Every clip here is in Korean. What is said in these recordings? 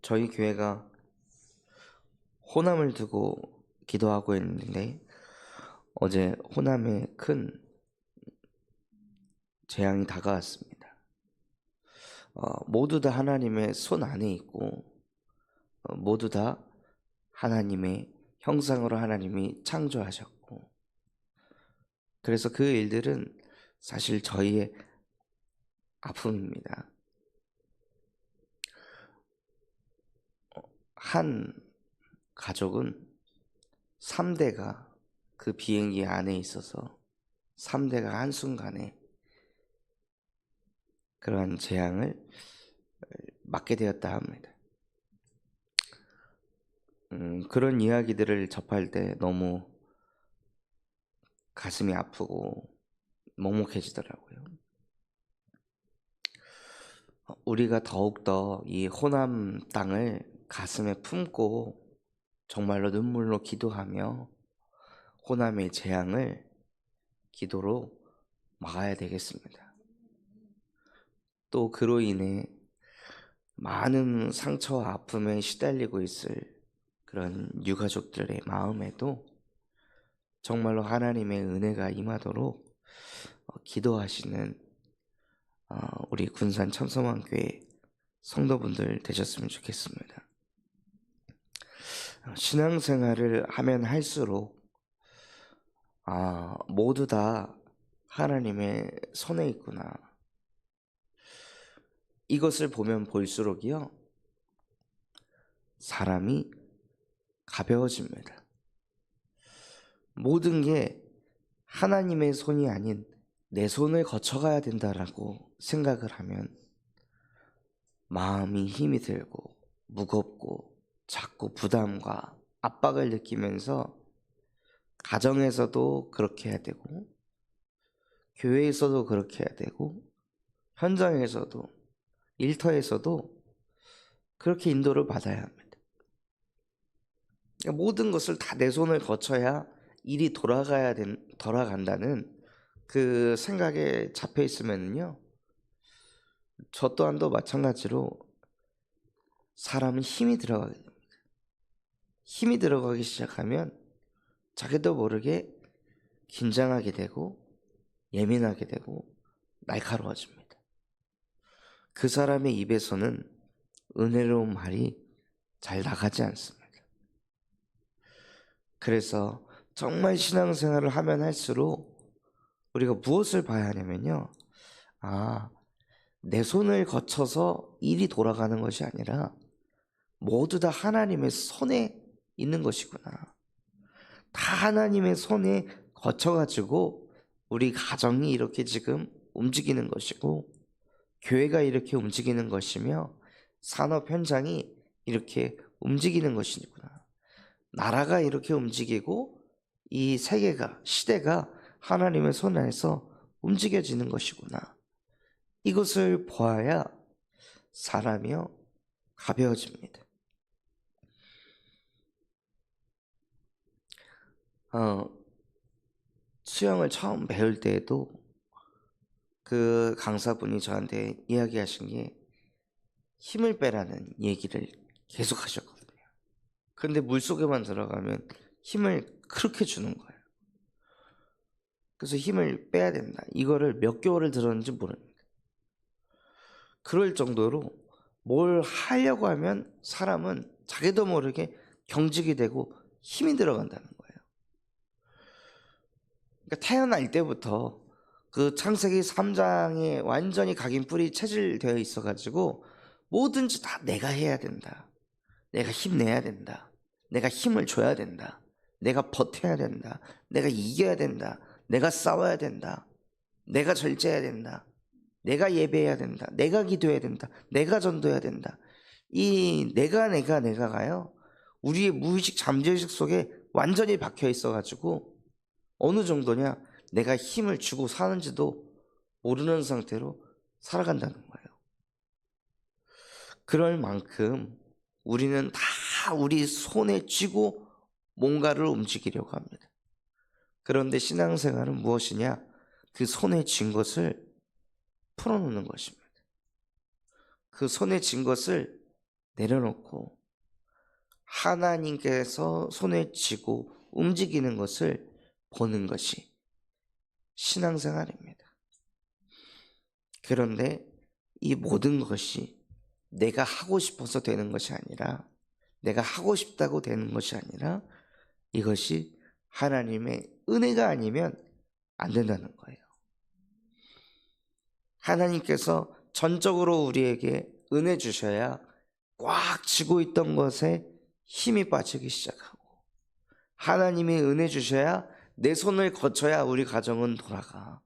저희 교회가 호남을 두고 기도하고 있는데 어제 호남에 큰 재앙이 다가왔습니다. 모두 다 하나님의 손 안에 있고 모두 다 하나님의 형상으로 하나님이 창조하셨고, 그래서 그 일들은 사실 저희의 아픔입니다. 한 가족은 3대가 그 비행기 안에 있어서 3대가 한순간에 그러한 재앙을 맞게 되었다 합니다. 그런 이야기들을 접할 때 너무 가슴이 아프고 먹먹해지더라고요. 우리가 더욱더 이 호남 땅을 가슴에 품고 정말로 눈물로 기도하며 호남의 재앙을 기도로 막아야 되겠습니다. 또 그로 인해 많은 상처와 아픔에 시달리고 있을 그런 유가족들의 마음에도 정말로 하나님의 은혜가 임하도록 기도하시는 우리 군산 참성환교회 성도분들 되셨으면 좋겠습니다. 신앙생활을 하면 할수록 모두 다 하나님의 손에 있구나, 이것을 보면 볼수록이요, 사람이 가벼워집니다. 모든 게 하나님의 손이 아닌 내 손을 거쳐가야 된다라고 생각을 하면 마음이 힘이 들고 무겁고 자꾸 부담과 압박을 느끼면서 가정에서도 그렇게 해야 되고 교회에서도 그렇게 해야 되고 현장에서도 일터에서도 그렇게 인도를 받아야 합니다. 그러니까 모든 것을 다 내 손을 거쳐야 일이 돌아간다는 그 생각에 잡혀 있으면요, 저 또한도 마찬가지로 사람은 힘이 들어가게 됩니다. 힘이 들어가기 시작하면 자기도 모르게 긴장하게 되고 예민하게 되고 날카로워집니다. 그 사람의 입에서는 은혜로운 말이 잘 나가지 않습니다. 그래서 정말 신앙생활을 하면 할수록 우리가 무엇을 봐야 하냐면요, 내 손을 거쳐서 일이 돌아가는 것이 아니라 모두 다 하나님의 손에 있는 것이구나. 다 하나님의 손에 거쳐가지고 우리 가정이 이렇게 지금 움직이는 것이고, 교회가 이렇게 움직이는 것이며, 산업 현장이 이렇게 움직이는 것이구나. 나라가 이렇게 움직이고 이 세계가, 시대가 하나님의 손 안에서 움직여지는 것이구나. 이것을 보아야 사람이요 가벼워집니다. 수영을 처음 배울 때에도 그 강사분이 저한테 이야기하신 게 힘을 빼라는 얘기를 계속 하셨거든요. 근데 물속에만 들어가면 힘을 그렇게 주는 거예요. 그래서 힘을 빼야 된다, 이거를 몇 개월을 들었는지 모릅니다. 그럴 정도로 뭘 하려고 하면 사람은 자기도 모르게 경직이 되고 힘이 들어간다는 거예요. 그러니까 태어날 때부터 그 창세기 3장에 완전히 각인뿔이 체질되어 있어가지고 뭐든지 다 내가 해야 된다, 내가 힘내야 된다, 내가 힘을 줘야 된다, 내가 버텨야 된다, 내가 이겨야 된다, 내가 싸워야 된다, 내가 절제해야 된다, 내가 예배해야 된다, 내가 기도해야 된다, 내가 전도해야 된다. 이 내가가요, 우리의 무의식 잠재의식 속에 완전히 박혀 있어가지고 어느 정도냐, 내가 힘을 주고 사는지도 모르는 상태로 살아간다는 거예요. 그럴 만큼 우리는 다 우리 손에 쥐고 뭔가를 움직이려고 합니다. 그런데 신앙생활은 무엇이냐? 그 손에 쥔 것을 풀어놓는 것입니다. 그 손에 쥔 것을 내려놓고 하나님께서 손을 쥐고 움직이는 것을 보는 것이 신앙생활입니다. 그런데 이 모든 것이 내가 하고 싶어서 되는 것이 아니라, 내가 하고 싶다고 되는 것이 아니라, 이것이 하나님의 은혜가 아니면 안 된다는 거예요. 하나님께서 전적으로 우리에게 은혜 주셔야 꽉 쥐고 있던 것에 힘이 빠지기 시작하고, 하나님이 은혜 주셔야 내 손을 거쳐야 우리 가정은 돌아가,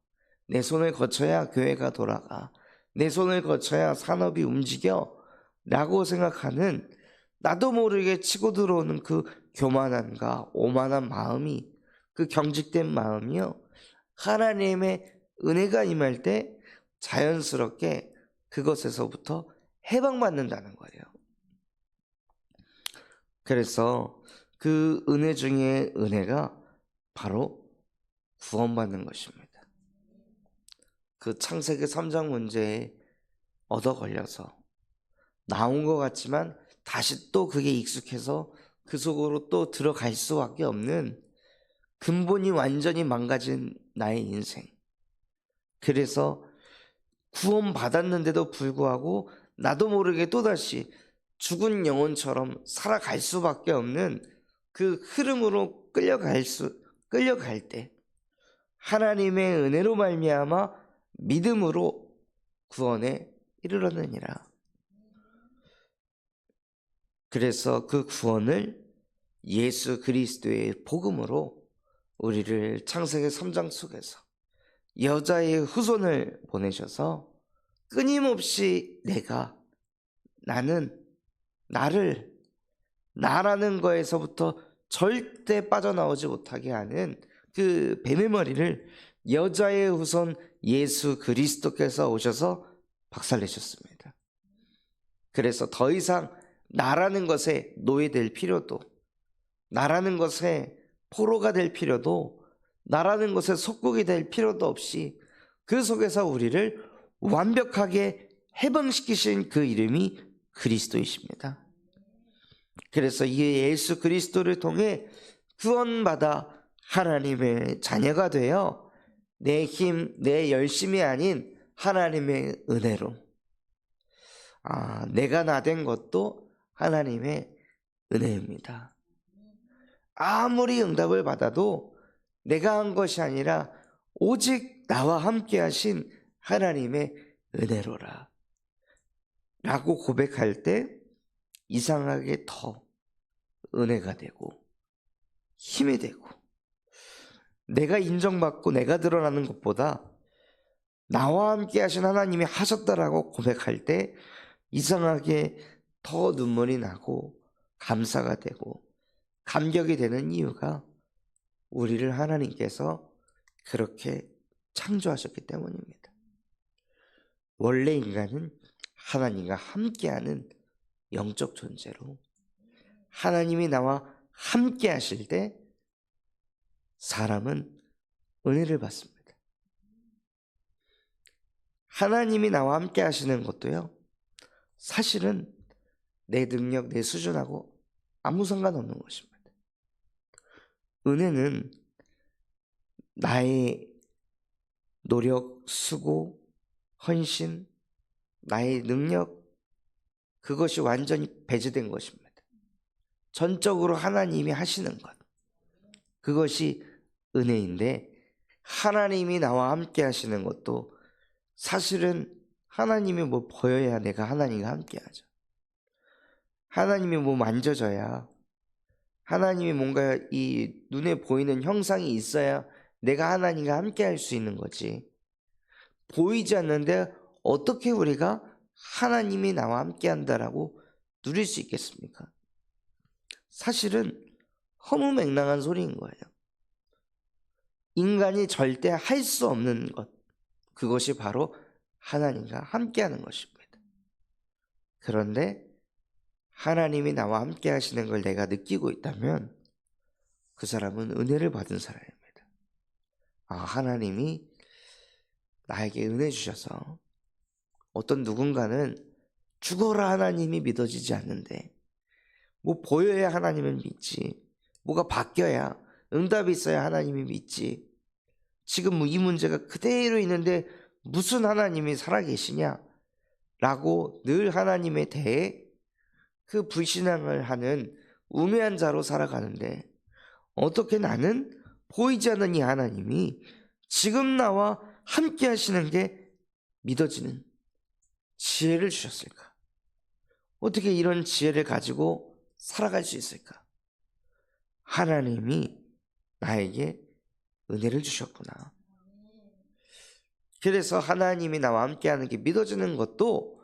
내 손을 거쳐야 교회가 돌아가, 내 손을 거쳐야 산업이 움직여 라고 생각하는, 나도 모르게 치고 들어오는 그 교만함과 오만한 마음이, 그 경직된 마음이요, 하나님의 은혜가 임할 때 자연스럽게 그것에서부터 해방받는다는 거예요. 그래서 그 은혜 중에 은혜가 바로 구원받는 것입니다. 그 창세기 3장 문제에 얻어 걸려서 나온 것 같지만 다시 또 그게 익숙해서 그 속으로 또 들어갈 수밖에 없는 근본이 완전히 망가진 나의 인생. 그래서 구원받았는데도 불구하고 나도 모르게 또다시 죽은 영혼처럼 살아갈 수밖에 없는 그 흐름으로 끌려갈 때 하나님의 은혜로 말미암아 믿음으로 구원에 이르렀느니라. 그래서 그 구원을 예수 그리스도의 복음으로 우리를 창세기 3장 속에서 여자의 후손을 보내셔서 끊임없이 나라는 거에서부터 절대 빠져나오지 못하게 하는 그 뱀의 머리를 여자의 후손 예수 그리스도께서 오셔서 박살내셨습니다. 그래서 더 이상 나라는 것에 노예될 필요도, 나라는 것에 포로가 될 필요도, 나라는 것에 속국이 될 필요도 없이 그 속에서 우리를 완벽하게 해방시키신 그 이름이 그리스도이십니다. 그래서 이 예수 그리스도를 통해 구원받아 하나님의 자녀가 되어 내 힘, 내 열심이 아닌 하나님의 은혜로, 내가 나 된 것도 하나님의 은혜입니다. 아무리 응답을 받아도 내가 한 것이 아니라 오직 나와 함께 하신 하나님의 은혜로라 라고 고백할 때 이상하게 더 은혜가 되고 힘이 되고, 내가 인정받고 내가 드러나는 것보다 나와 함께 하신 하나님이 하셨다라고 고백할 때 이상하게 더 눈물이 나고 감사가 되고 감격이 되는 이유가 우리를 하나님께서 그렇게 창조하셨기 때문입니다. 원래 인간은 하나님과 함께하는 영적 존재로, 하나님이 나와 함께 하실 때 사람은 은혜를 받습니다. 하나님이 나와 함께 하시는 것도요, 사실은 내 능력, 내 수준하고 아무 상관없는 것입니다. 은혜는 나의 노력, 수고, 헌신, 나의 능력, 그것이 완전히 배제된 것입니다. 전적으로 하나님이 하시는 것, 그것이 은혜인데, 하나님이 나와 함께 하시는 것도 사실은 하나님이 뭐 보여야 내가 하나님과 함께 하죠. 하나님이 뭐 만져져야, 하나님이 뭔가 이 눈에 보이는 형상이 있어야 내가 하나님과 함께 할 수 있는 거지, 보이지 않는데 어떻게 우리가 하나님이 나와 함께 한다라고 누릴 수 있겠습니까? 사실은 허무맹랑한 소리인 거예요. 인간이 절대 할 수 없는 것, 그것이 바로 하나님과 함께하는 것입니다. 그런데 하나님이 나와 함께 하시는 걸 내가 느끼고 있다면 그 사람은 은혜를 받은 사람입니다. 하나님이 나에게 은혜 주셔서, 어떤 누군가는 죽어라 하나님이 믿어지지 않는데 뭐 보여야 하나님을 믿지, 뭐가 바뀌어야 응답이 있어야 하나님이 믿지. 지금 뭐 이 문제가 그대로 있는데 무슨 하나님이 살아계시냐 라고 늘 하나님에 대해 그 불신앙을 하는 우매한 자로 살아가는데, 어떻게 나는 보이지 않는 이 하나님이 지금 나와 함께 하시는 게 믿어지는 지혜를 주셨을까? 어떻게 이런 지혜를 가지고 살아갈 수 있을까? 하나님이 나에게 은혜를 주셨구나. 그래서 하나님이 나와 함께 하는 게 믿어지는 것도,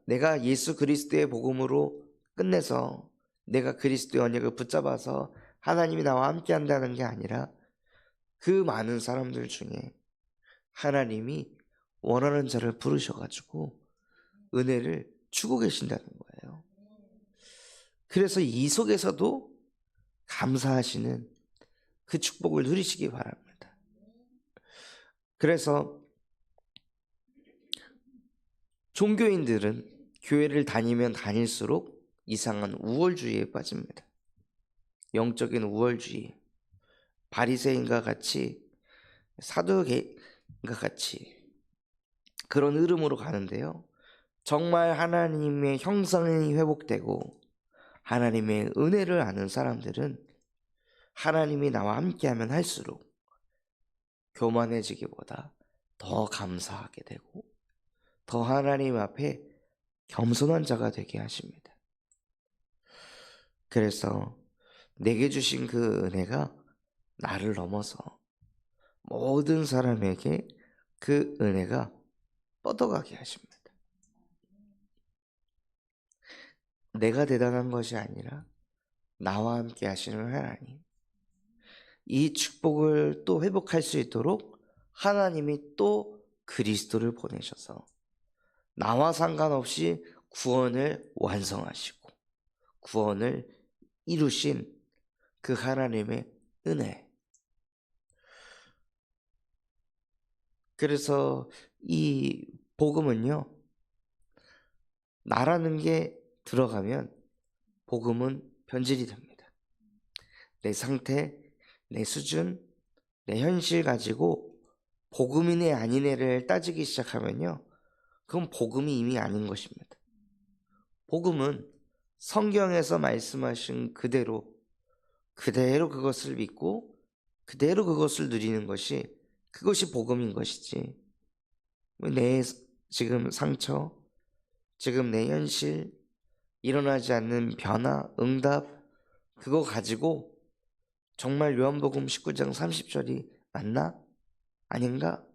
내가 예수 그리스도의 복음으로 끝내서 내가 그리스도의 언약을 붙잡아서 하나님이 나와 함께 한다는 게 아니라, 그 많은 사람들 중에 하나님이 원하는 자를 부르셔가지고 은혜를 주고 계신다는 거예요. 그래서 이 속에서도 감사하시는 그 축복을 누리시기 바랍니다. 그래서 종교인들은 교회를 다니면 다닐수록 이상한 우월주의에 빠집니다. 영적인 우월주의, 바리새인과 같이, 사두개인과 같이 그런 흐름으로 가는데요, 정말 하나님의 형상이 회복되고 하나님의 은혜를 아는 사람들은 하나님이 나와 함께하면 할수록 교만해지기보다 더 감사하게 되고 더 하나님 앞에 겸손한 자가 되게 하십니다. 그래서 내게 주신 그 은혜가 나를 넘어서 모든 사람에게 그 은혜가 뻗어가게 하십니다. 내가 대단한 것이 아니라 나와 함께 하시는 하나님, 이 축복을 또 회복할 수 있도록 하나님이 또 그리스도를 보내셔서 나와 상관없이 구원을 완성하시고 구원을 이루신 그 하나님의 은혜. 그래서 이 복음은요, 나라는 게 들어가면 복음은 변질이 됩니다. 내 상태, 내 수준, 내 현실 가지고 복음이네 아니네를 따지기 시작하면요, 그건 복음이 이미 아닌 것입니다. 복음은 성경에서 말씀하신 그대로 그것을 믿고 그대로 그것을 누리는 것이, 그것이 복음인 것이지, 내 지금 상처, 지금 내 현실, 일어나지 않는 변화, 응답, 그거 가지고 정말 요한복음 19장 30절이 맞나? 아닌가?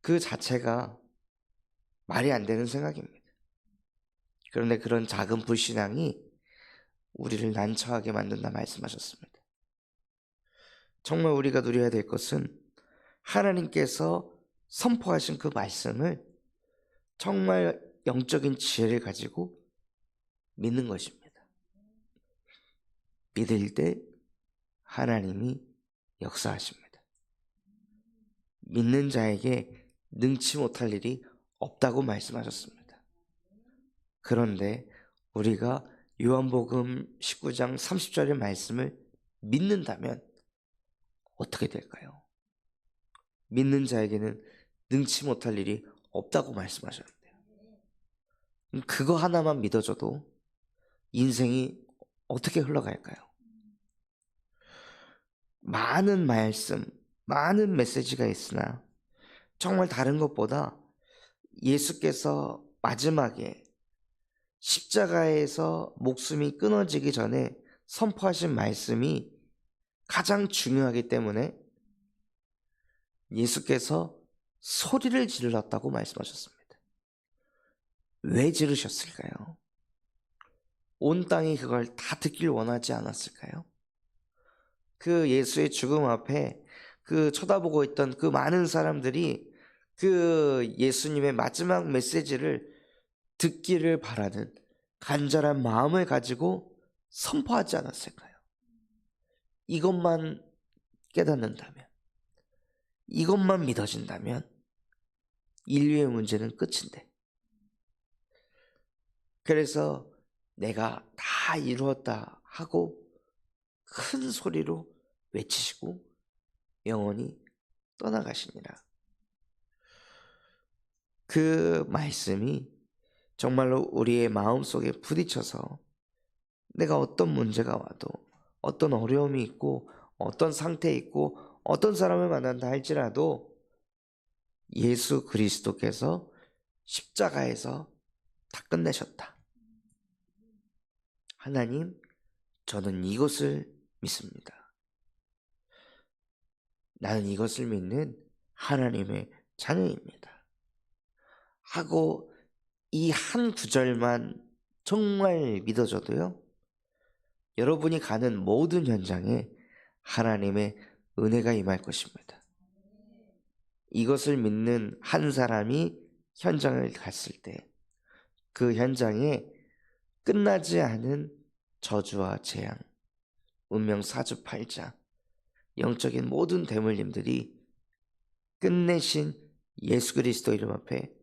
그 자체가 말이 안 되는 생각입니다. 그런데 그런 작은 불신앙이 우리를 난처하게 만든다 말씀하셨습니다. 정말 우리가 누려야 될 것은 하나님께서 선포하신 그 말씀을 정말 영적인 지혜를 가지고 믿는 것입니다. 믿을 때 하나님이 역사하십니다. 믿는 자에게 능치 못할 일이 없다고 말씀하셨습니다. 그런데 우리가 요한복음 19장 30절의 말씀을 믿는다면 어떻게 될까요? 믿는 자에게는 능치 못할 일이 없다고 말씀하셨는데요, 그거 하나만 믿어줘도 인생이 어떻게 흘러갈까요? 많은 말씀, 많은 메시지가 있으나 정말 다른 것보다 예수께서 마지막에 십자가에서 목숨이 끊어지기 전에 선포하신 말씀이 가장 중요하기 때문에 예수께서 소리를 질렀다고 말씀하셨습니다. 왜 지르셨을까요? 온 땅이 그걸 다 듣길 원하지 않았을까요? 그 예수의 죽음 앞에 그 쳐다보고 있던 그 많은 사람들이 그 예수님의 마지막 메시지를 듣기를 바라는 간절한 마음을 가지고 선포하지 않았을까요? 이것만 깨닫는다면, 이것만 믿어진다면 인류의 문제는 끝인데. 그래서 내가 다 이루었다 하고 큰 소리로 외치시고 영원히 떠나가시니라. 그 말씀이 정말로 우리의 마음속에 부딪혀서 내가 어떤 문제가 와도, 어떤 어려움이 있고, 어떤 상태에 있고, 어떤 사람을 만난다 할지라도 예수 그리스도께서 십자가에서 다 끝내셨다. 하나님, 저는 이것을 믿습니다. 나는 이것을 믿는 하나님의 자녀입니다. 하고 이 한 구절만 정말 믿어줘도요, 여러분이 가는 모든 현장에 하나님의 은혜가 임할 것입니다. 이것을 믿는 한 사람이 현장을 갔을 때 그 현장에 끝나지 않은 저주와 재앙, 운명 사주팔자, 영적인 모든 대물림들이 끝내신 예수 그리스도 이름 앞에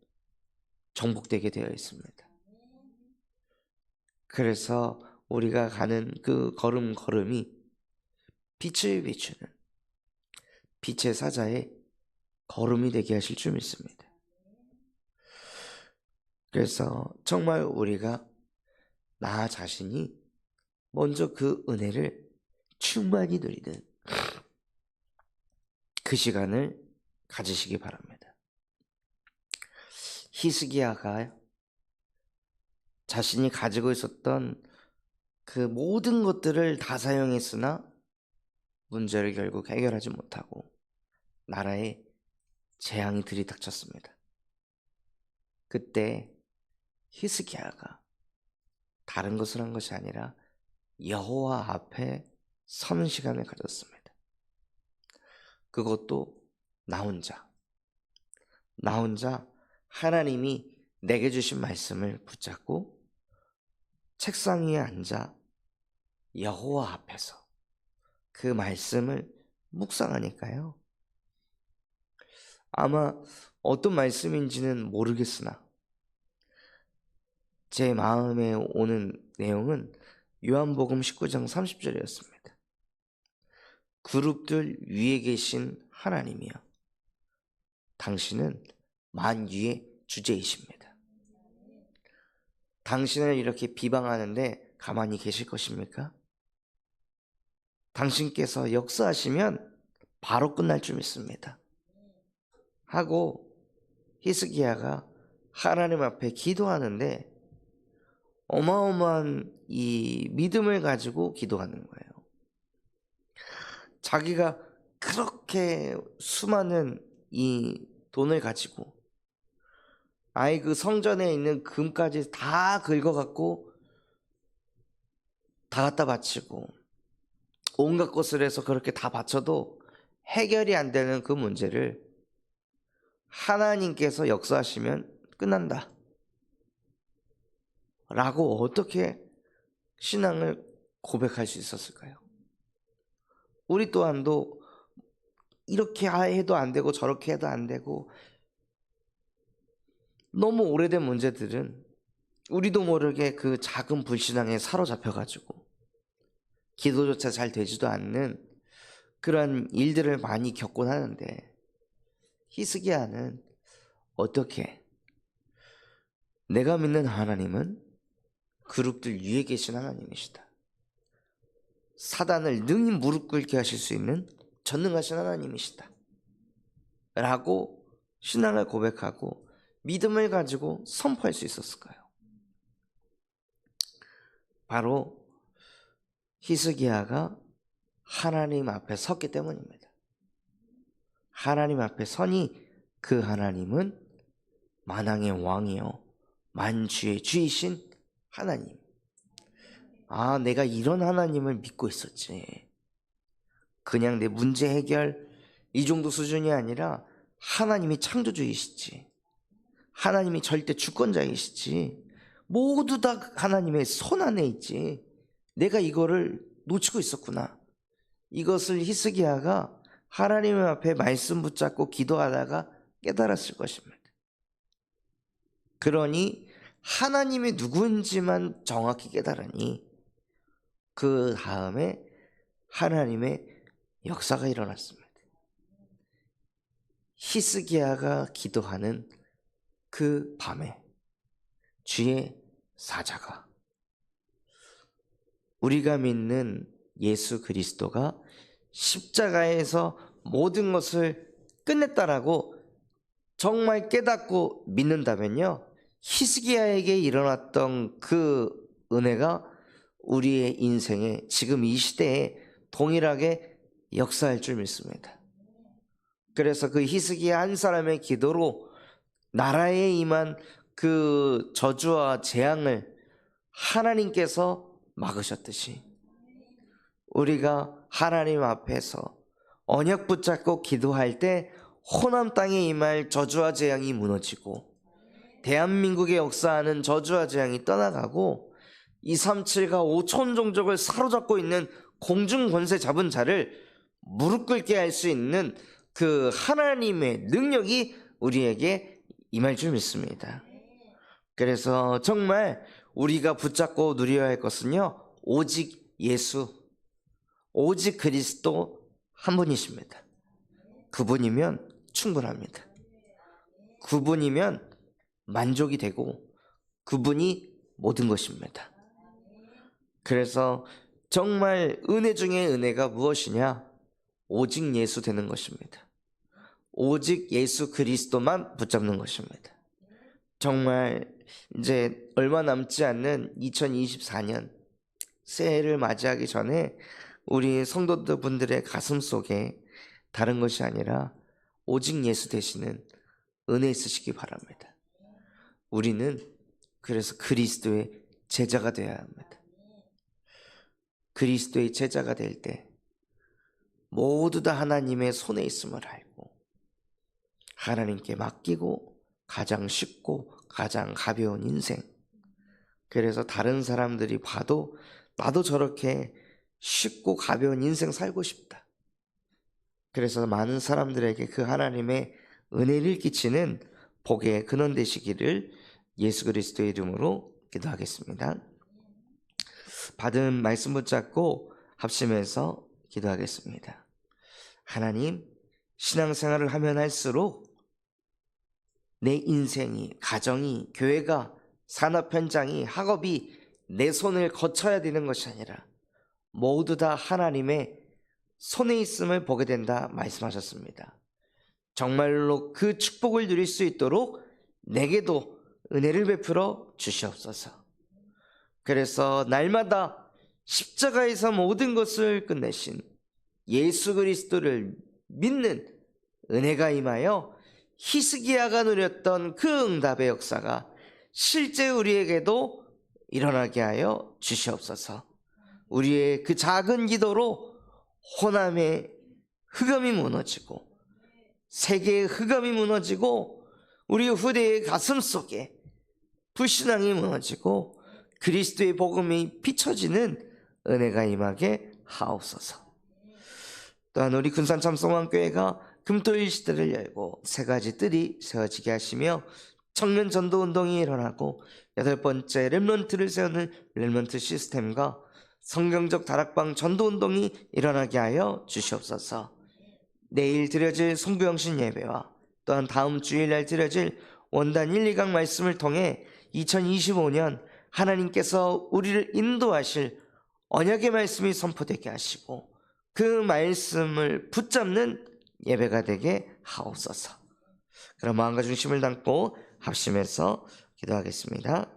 정복되게 되어 있습니다. 그래서 우리가 가는 그 걸음걸음이 빛을 비추는 빛의 사자의 걸음이 되게 하실 줄 믿습니다. 그래서 정말 우리가 나 자신이 먼저 그 은혜를 충만히 누리는 그 시간을 가지시기 바랍니다. 히스기야가 자신이 가지고 있었던 그 모든 것들을 다 사용했으나 문제를 결국 해결하지 못하고 나라에 재앙이 들이닥쳤습니다. 그때 히스기야가 다른 것을 한 것이 아니라 여호와 앞에 서는 시간을 가졌습니다. 그것도 나 혼자 하나님이 내게 주신 말씀을 붙잡고 책상 위에 앉아 여호와 앞에서 그 말씀을 묵상하니까요, 아마 어떤 말씀인지는 모르겠으나 제 마음에 오는 내용은 요한복음 19장 30절이었습니다. 그룹들 위에 계신 하나님이여, 당신은 만유의 주제이십니다. 당신을 이렇게 비방하는데 가만히 계실 것입니까? 당신께서 역사하시면 바로 끝날 줄 믿습니다. 하고 히스기야가 하나님 앞에 기도하는데 어마어마한 이 믿음을 가지고 기도하는 거예요. 자기가 그렇게 수많은 이 돈을 가지고 아예 그 성전에 있는 금까지 다 긁어갖고 다 갖다 바치고 온갖 것을 해서 그렇게 다 바쳐도 해결이 안 되는 그 문제를 하나님께서 역사하시면 끝난다 라고 어떻게 신앙을 고백할 수 있었을까요? 우리 또한도 이렇게 해도 안 되고 저렇게 해도 안 되고 너무 오래된 문제들은 우리도 모르게 그 작은 불신앙에 사로잡혀가지고 기도조차 잘 되지도 않는 그런 일들을 많이 겪곤 하는데, 히스기야는 어떻게 내가 믿는 하나님은 그룹들 위에 계신 하나님이시다, 사단을 능히 무릎 꿇게 하실 수 있는 전능하신 하나님이시다 라고 신앙을 고백하고 믿음을 가지고 선포할 수 있었을까요? 바로 히스기야가 하나님 앞에 섰기 때문입니다. 하나님 앞에 서니 그 하나님은 만왕의 왕이요 만주의 주이신 하나님. 아, 내가 이런 하나님을 믿고 있었지. 그냥 내 문제 해결 이 정도 수준이 아니라 하나님이 창조주이시지, 하나님이 절대 주권자이시지, 모두 다 하나님의 손 안에 있지, 내가 이거를 놓치고 있었구나. 이것을 히스기야가 하나님 앞에 말씀 붙잡고 기도하다가 깨달았을 것입니다. 그러니 하나님이 누구인지만 정확히 깨달으니 그 다음에 하나님의 역사가 일어났습니다. 히스기야가 기도하는 그 밤에 주의 사자가, 우리가 믿는 예수 그리스도가 십자가에서 모든 것을 끝냈다라고 정말 깨닫고 믿는다면요, 히스기야에게 일어났던 그 은혜가 우리의 인생에 지금 이 시대에 동일하게 역사할 줄 믿습니다. 그래서 그 히스기야 한 사람의 기도로 나라에 임한 그 저주와 재앙을 하나님께서 막으셨듯이 우리가 하나님 앞에서 언약 붙잡고 기도할 때 호남 땅에 임할 저주와 재앙이 무너지고 대한민국의 역사하는 저주와 재앙이 떠나가고 237과 5천 종족을 사로잡고 있는 공중 권세 잡은 자를 무릎 꿇게 할 수 있는 그 하나님의 능력이 우리에게 임할 줄 믿습니다. 그래서 정말 우리가 붙잡고 누려야 할 것은요, 오직 예수, 오직 그리스도 한 분이십니다. 그분이면 충분합니다. 그분이면 만족이 되고 그분이 모든 것입니다. 그래서 정말 은혜 중에 은혜가 무엇이냐? 오직 예수 되는 것입니다. 오직 예수 그리스도만 붙잡는 것입니다. 정말 이제 얼마 남지 않는 2024년 새해를 맞이하기 전에 우리 성도들 분들의 가슴 속에 다른 것이 아니라 오직 예수 되시는 은혜 있으시기 바랍니다. 우리는 그래서 그리스도의 제자가 되어야 합니다. 그리스도의 제자가 될 때 모두 다 하나님의 손에 있음을 알고 하나님께 맡기고 가장 쉽고 가장 가벼운 인생, 그래서 다른 사람들이 봐도 나도 저렇게 쉽고 가벼운 인생 살고 싶다. 그래서 많은 사람들에게 그 하나님의 은혜를 끼치는 복의 근원 되시기를 예수 그리스도의 이름으로 기도하겠습니다. 받은 말씀 붙잡고 합심해서 기도하겠습니다. 하나님, 신앙생활을 하면 할수록 내 인생이, 가정이, 교회가, 산업 현장이, 학업이 내 손을 거쳐야 되는 것이 아니라 모두 다 하나님의 손에 있음을 보게 된다 말씀하셨습니다. 정말로 그 축복을 누릴 수 있도록 내게도 은혜를 베풀어 주시옵소서. 그래서 날마다 십자가에서 모든 것을 끝내신 예수 그리스도를 믿는 은혜가 임하여 히스기야가 누렸던 그 응답의 역사가 실제 우리에게도 일어나게 하여 주시옵소서. 우리의 그 작은 기도로 호남의 흑암이 무너지고 세계의 흑암이 무너지고 우리 후대의 가슴 속에 불신앙이 무너지고 그리스도의 복음이 비춰지는 은혜가 임하게 하옵소서. 또한 우리 군산 참성왕교회가 금토일 시대를 열고 세 가지 뜰이 세워지게 하시며 청년 전도 운동이 일어나고 8번째 렘넌트를 세우는 렘넌트 시스템과 성경적 다락방 전도 운동이 일어나게 하여 주시옵소서. 내일 드려질 송구영신 예배와 또한 다음 주일날 드려질 원단 1, 2강 말씀을 통해 2025년 하나님께서 우리를 인도하실 언약의 말씀이 선포되게 하시고 그 말씀을 붙잡는 예배가 되게 하옵소서. 그럼 마음과 중심을 담고 합심해서 기도하겠습니다.